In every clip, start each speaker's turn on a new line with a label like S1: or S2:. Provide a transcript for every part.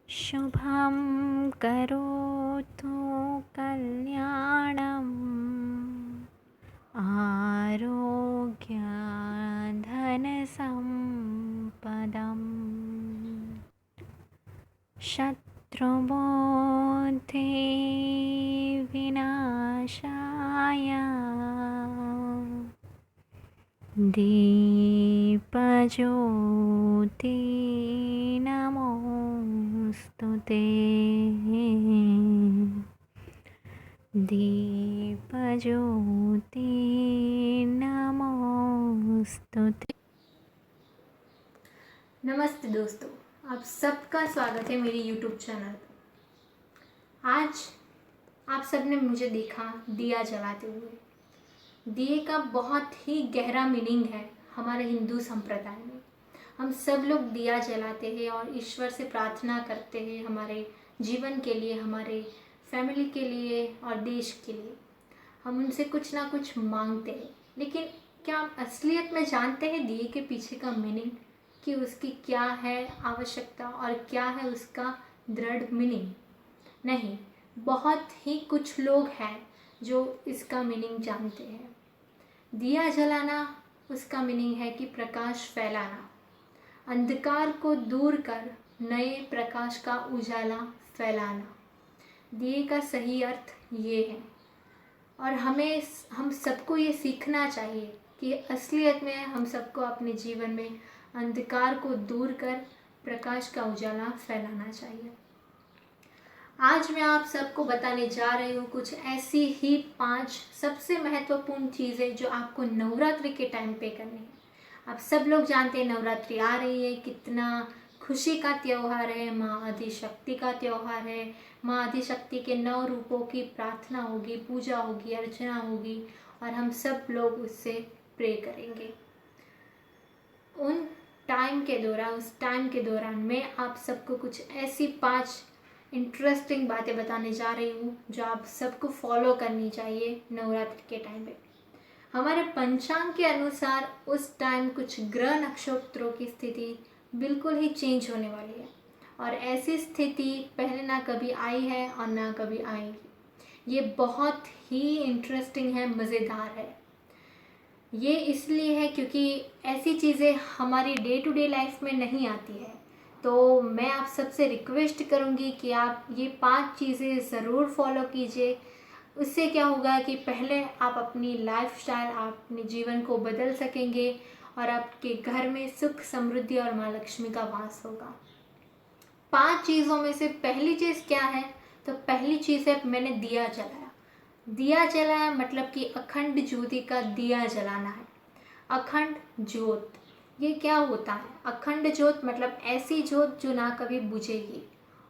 S1: शुभं करोतु कल्याणम् आरोग्यधनसम्पदम् शत्रुबुद्धि विनाशाय दीपज्योति नमोस्तुते। दीपज्योति नमोस्तुते।
S2: नमस्ते दोस्तों, आप सबका स्वागत है मेरी YouTube चैनल पर। आज आप सबने मुझे देखा दिया जलाते हुए। दिए का बहुत ही गहरा मीनिंग है हमारे हिंदू संप्रदाय में। हम सब लोग दिया जलाते हैं और ईश्वर से प्रार्थना करते हैं हमारे जीवन के लिए, हमारे फैमिली के लिए और देश के लिए। हम उनसे कुछ ना कुछ मांगते हैं, लेकिन क्या आप असलियत में जानते हैं दिए के पीछे का मीनिंग, कि उसकी क्या है आवश्यकता और क्या है उसका दृढ़ मीनिंग? नहीं, बहुत ही कुछ लोग हैं जो इसका मीनिंग जानते हैं। दिया जलाना, उसका मीनिंग है कि प्रकाश फैलाना, अंधकार को दूर कर नए प्रकाश का उजाला फैलाना। दिए का सही अर्थ ये है, और हम सबको ये सीखना चाहिए कि असलियत में हम सबको अपने जीवन में अंधकार को दूर कर प्रकाश का उजाला फैलाना चाहिए। आज मैं आप सबको बताने जा रही हूँ कुछ ऐसी ही 5 सबसे महत्वपूर्ण चीज़ें जो आपको नवरात्रि के टाइम पे करनी है। आप सब लोग जानते हैं नवरात्रि आ रही है, कितना खुशी का त्यौहार है, माँ आदिशक्ति का त्यौहार है। माँ आदिशक्ति के 9 रूपों की प्रार्थना होगी, पूजा होगी, अर्चना होगी, और हम सब लोग उससे प्रे करेंगे। उस टाइम के दौरान मैं आप सबको कुछ ऐसी 5 इंटरेस्टिंग बातें बताने जा रही हूँ जो आप सबको फॉलो करनी चाहिए नवरात्रि के टाइम पे। हमारे पंचांग के अनुसार उस टाइम कुछ ग्रह नक्षत्रों की स्थिति बिल्कुल ही चेंज होने वाली है, और ऐसी स्थिति पहले ना कभी आई है और ना कभी आएगी। ये बहुत ही इंटरेस्टिंग है, मज़ेदार है। ये इसलिए है क्योंकि ऐसी चीज़ें हमारी डे टू डे लाइफ में नहीं आती है। तो मैं आप सबसे रिक्वेस्ट करूँगी कि आप ये 5 चीज़ें ज़रूर फॉलो कीजिए। उससे क्या होगा कि पहले आप अपनी लाइफस्टाइल, आप अपने जीवन को बदल सकेंगे, और आपके घर में सुख, समृद्धि और माँ लक्ष्मी का वास होगा। 5 चीज़ों में से पहली चीज़ क्या है? तो पहली चीज़ है, मैंने दिया जलाया। दिया जलाया मतलब कि अखंड ज्योति का दिया जलाना है। अखंड ज्योत, ये क्या होता है? अखंड ज्योत मतलब ऐसी ज्योत जो ना कभी बुझेगी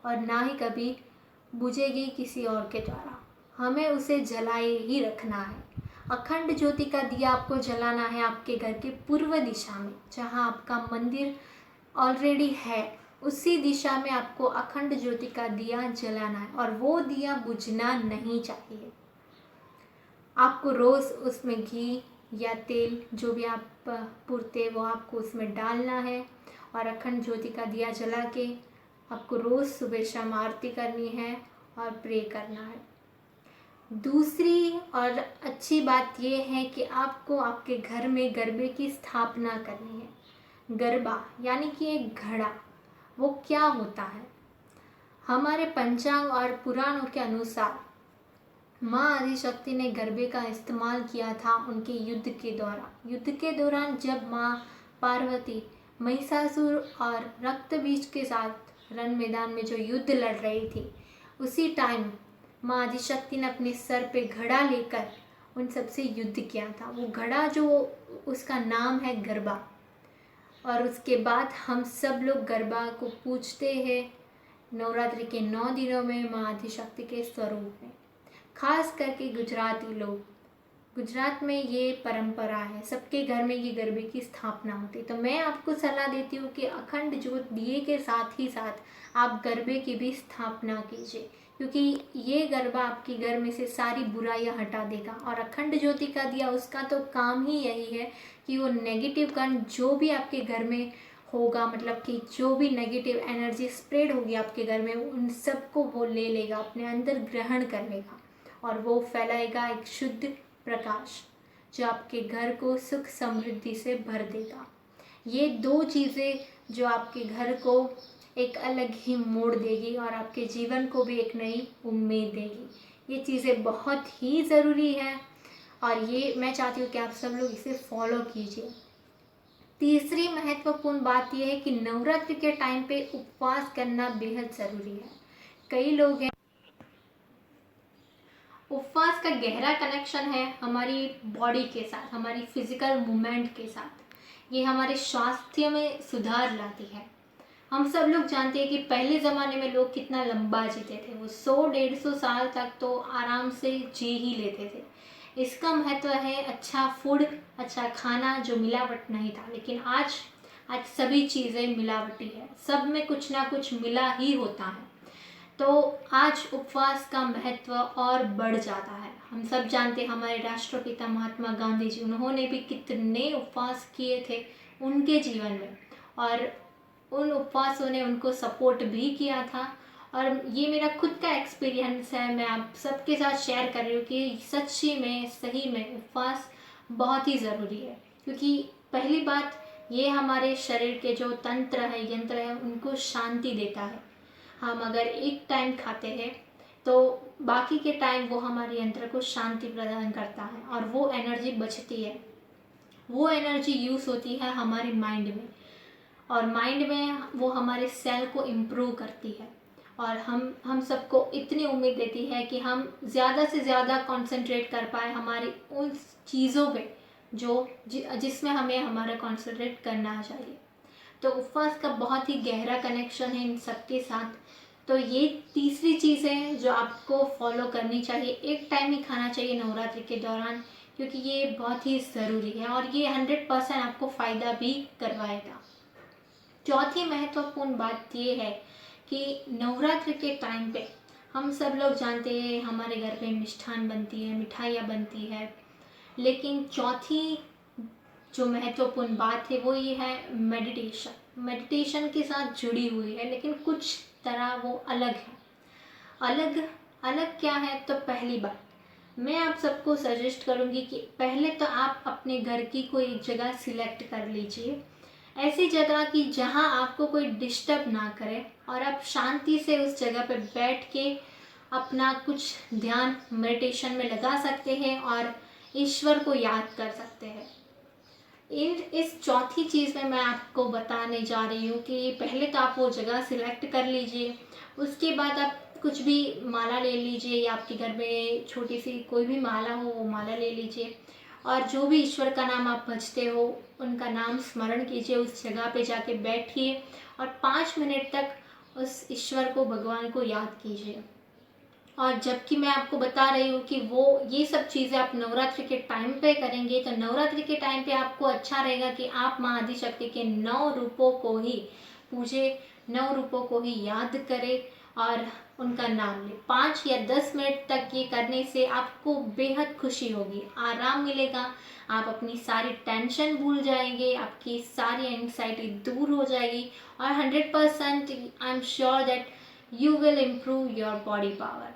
S2: और ना ही कभी बुझेगी किसी और के द्वारा। हमें उसे जलाए ही रखना है। अखंड ज्योति का दिया आपको जलाना है आपके घर के पूर्व दिशा में, जहाँ आपका मंदिर ऑलरेडी है। उसी दिशा में आपको अखंड ज्योति का दिया जलाना है, और वो दिया बुझना नहीं चाहिए। आपको रोज़ उसमें घी या तेल, जो भी आप पुरते वो आपको उसमें डालना है, और अखंड ज्योति का दिया जला के आपको रोज़ सुबह शाम आरती करनी है और प्रे करना है। दूसरी और अच्छी बात यह है कि आपको आपके घर में गरबे की स्थापना करनी है। गरबा यानी कि एक घड़ा, वो क्या होता है? हमारे पंचांग और पुराणों के अनुसार माँ आदिशक्ति ने गरबे का इस्तेमाल किया था उनके युद्ध के दौरान। युद्ध के दौरान जब माँ पार्वती महिषासुर और रक्तबीज के साथ रण मैदान में जो युद्ध लड़ रही थी, उसी टाइम माँ आदिशक्ति ने अपने सर पे घड़ा लेकर उन सबसे युद्ध किया था। वो घड़ा जो, उसका नाम है गरबा। और उसके बाद हम सब लोग गरबा को पूजते हैं नवरात्रि के 9 दिनों में माँ आदिशक्ति के स्वरूप में। खास करके गुजराती लोग, गुजरात में ये परंपरा है, सबके घर में ये गरबे की स्थापना होती है। तो मैं आपको सलाह देती हूँ कि अखंड ज्योत दिए के साथ ही साथ आप गरबे की भी स्थापना कीजिए, क्योंकि ये गरबा आपके घर में से सारी बुराइयां हटा देगा। और अखंड ज्योति का दिया, उसका तो काम ही यही है कि वो नेगेटिव कण जो भी आपके घर में होगा, मतलब कि जो भी नेगेटिव एनर्जी स्प्रेड होगी आपके घर में उन सबको वो ले लेगा, अपने अंदर ग्रहण कर लेगा और वो फैलाएगा एक शुद्ध प्रकाश जो आपके घर को सुख समृद्धि से भर देगा। ये दो चीज़ें जो आपके घर को एक अलग ही मोड़ देगी और आपके जीवन को भी एक नई उम्मीद देगी। ये चीज़ें बहुत ही ज़रूरी हैं और ये मैं चाहती हूँ कि आप सब लोग इसे फॉलो कीजिए। तीसरी महत्वपूर्ण बात यह है कि नवरात्रि के टाइम पे उपवास करना बेहद ज़रूरी है। कई लोग हैं, उपवास का गहरा कनेक्शन है हमारी बॉडी के साथ, हमारी फिजिकल मूवमेंट के साथ। ये हमारे स्वास्थ्य में सुधार लाती है। हम सब लोग जानते हैं कि पहले ज़माने में लोग कितना लंबा जीते थे, वो 100-150 साल तक तो आराम से जी ही लेते थे। इसका महत्व है अच्छा फूड, अच्छा खाना जो मिलावट नहीं था। लेकिन आज सभी चीज़ें मिलावटी है, सब में कुछ ना कुछ मिला ही होता है। तो आज उपवास का महत्व और बढ़ जाता है। हम सब जानते हैं हमारे राष्ट्रपिता महात्मा गांधी जी, उन्होंने भी कितने उपवास किए थे उनके जीवन में और उन उपवासों ने उनको सपोर्ट भी किया था। और ये मेरा खुद का एक्सपीरियंस है, मैं आप सबके साथ शेयर कर रही हूँ कि सच्ची में सही में उपवास बहुत ही ज़रूरी है। क्योंकि पहली बात ये हमारे शरीर के जो तंत्र है, यंत्र है, उनको शांति देता है। हम अगर एक टाइम खाते हैं तो बाकी के टाइम वो हमारे यंत्र को शांति प्रदान करता है और वो एनर्जी बचती है, वो एनर्जी यूज़ होती है हमारे माइंड में और माइंड में वो हमारे सेल को इम्प्रूव करती है और हम सबको इतनी उम्मीद देती है कि हम ज़्यादा से ज़्यादा कंसंट्रेट कर पाए हमारी उन चीज़ों पे जिसमें हमें हमारा कंसंट्रेट करना चाहिए। तो उपवास का बहुत ही गहरा कनेक्शन है इन सबके साथ। तो ये तीसरी चीज़ है जो आपको फॉलो करनी चाहिए। एक टाइम ही खाना चाहिए नवरात्रि के दौरान, क्योंकि ये बहुत ही ज़रूरी है और ये 100% आपको फ़ायदा भी करवाएगा। चौथी महत्वपूर्ण बात ये है कि नवरात्रि के टाइम पे हम सब लोग जानते हैं हमारे घर पे मिष्ठान बनती है, मिठाइयाँ बनती है। लेकिन चौथी जो महत्वपूर्ण बात है वो ये है मेडिटेशन के साथ जुड़ी हुई है, लेकिन कुछ तरह वो अलग है। अलग क्या है? तो पहली बात मैं आप सबको सजेस्ट करूँगी कि पहले तो आप अपने घर की कोई एक जगह सिलेक्ट कर लीजिए, ऐसी जगह कि जहाँ आपको कोई डिस्टर्ब ना करे और आप शांति से उस जगह पर बैठ के अपना कुछ ध्यान मेडिटेशन में लगा सकते हैं और ईश्वर को याद कर सकते हैं। इस चौथी चीज़ में मैं आपको बताने जा रही हूँ कि पहले तो आप वो जगह सिलेक्ट कर लीजिए, उसके बाद आप कुछ भी माला ले लीजिए या आपके घर में छोटी सी कोई भी माला हो वो माला ले लीजिए और जो भी ईश्वर का नाम आप भजते हो उनका नाम स्मरण कीजिए, उस जगह पे जाके बैठिए और 5 मिनट तक उस ईश्वर को, भगवान को याद कीजिए। और जबकि मैं आपको बता रही हूँ कि वो ये सब चीज़ें आप नवरात्रि के टाइम पे करेंगे तो नवरात्रि के टाइम पे आपको अच्छा रहेगा कि आप माँ आदिशक्ति के 9 रूपों को ही पूजे, 9 रूपों को ही याद करें और उनका नाम लें। 5 या 10 मिनट तक ये करने से आपको बेहद खुशी होगी, आराम मिलेगा, आप अपनी सारी टेंशन भूल जाएंगे, आपकी सारी एंग्जाइटी दूर हो जाएगी और 100% I am sure that you will improve your body power.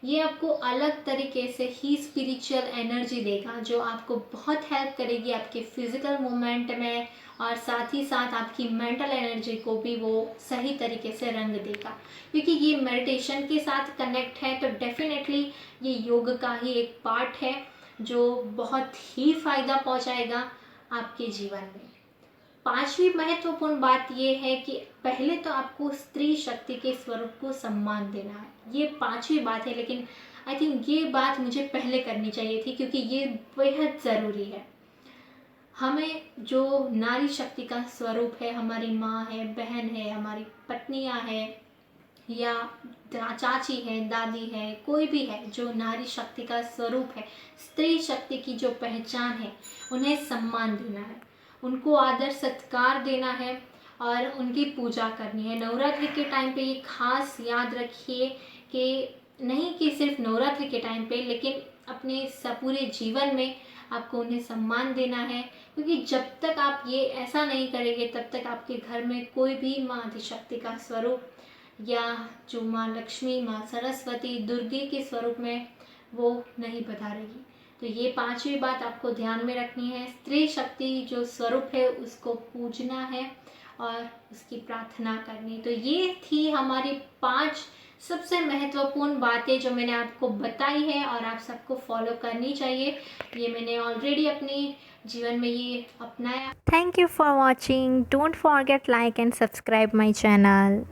S2: ये आपको अलग तरीके से ही स्पिरिचुअल एनर्जी देगा जो आपको बहुत हेल्प करेगी आपके फिजिकल मूवमेंट में और साथ ही साथ आपकी मेंटल एनर्जी को भी वो सही तरीके से रंग देगा। क्योंकि ये मेडिटेशन के साथ कनेक्ट है तो डेफिनेटली ये योग का ही एक पार्ट है जो बहुत ही फ़ायदा पहुंचाएगा आपके जीवन में। 5वीं महत्वपूर्ण बात ये है कि पहले तो आपको स्त्री शक्ति के स्वरूप को सम्मान देना है। ये 5वीं बात है, लेकिन आई थिंक ये बात मुझे पहले करनी चाहिए थी क्योंकि ये बेहद ज़रूरी है। हमें जो नारी शक्ति का स्वरूप है, हमारी माँ है, बहन है, हमारी पत्नियाँ हैं या चाची है, दादी है, कोई भी है जो नारी शक्ति का स्वरूप है, स्त्री शक्ति की जो पहचान है, उन्हें सम्मान देना है, उनको आदर सत्कार देना है और उनकी पूजा करनी है। नवरात्रि के टाइम पे ये खास याद रखिए कि नहीं कि सिर्फ नवरात्रि के टाइम पे, लेकिन अपने पूरे जीवन में आपको उन्हें सम्मान देना है, क्योंकि जब तक आप ये ऐसा नहीं करेंगे तब तक आपके घर में कोई भी माँ आदिशक्ति का स्वरूप या जो माँ लक्ष्मी, माँ सरस्वती, दुर्गे के स्वरूप में वो नहीं पधारेगी। तो ये पांचवी बात आपको ध्यान में रखनी है। स्त्री शक्ति जो स्वरूप है उसको पूजना है और उसकी प्रार्थना करनी। तो ये थी हमारी 5 सबसे महत्वपूर्ण बातें जो मैंने आपको बताई है और आप सबको फॉलो करनी चाहिए। ये मैंने ऑलरेडी अपनी जीवन में ये अपनाया।
S1: Thank you for watching. Don't forget like and subscribe my channel.